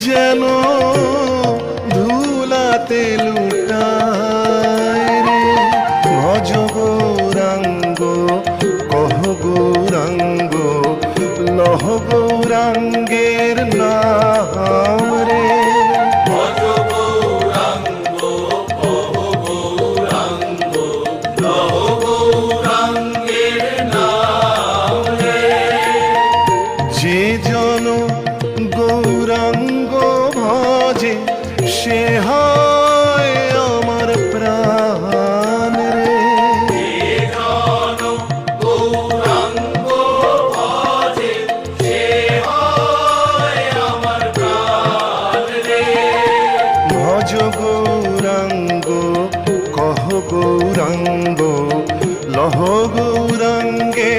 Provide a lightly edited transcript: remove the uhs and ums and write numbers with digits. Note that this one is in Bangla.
যেন ধুলাতে লুটায় রে। ভজ গৌরাঙ্গ কহ গৌরাঙ্গ লহ গৌরাঙ্গের নাম রে। যে জন গৌরাঙ্গ ভজে সে হয় আমার প্রাণ রে। ভজ গৌরাঙ্গ কহ গৌরাঙ্গ লহ গৌরাঙ্গে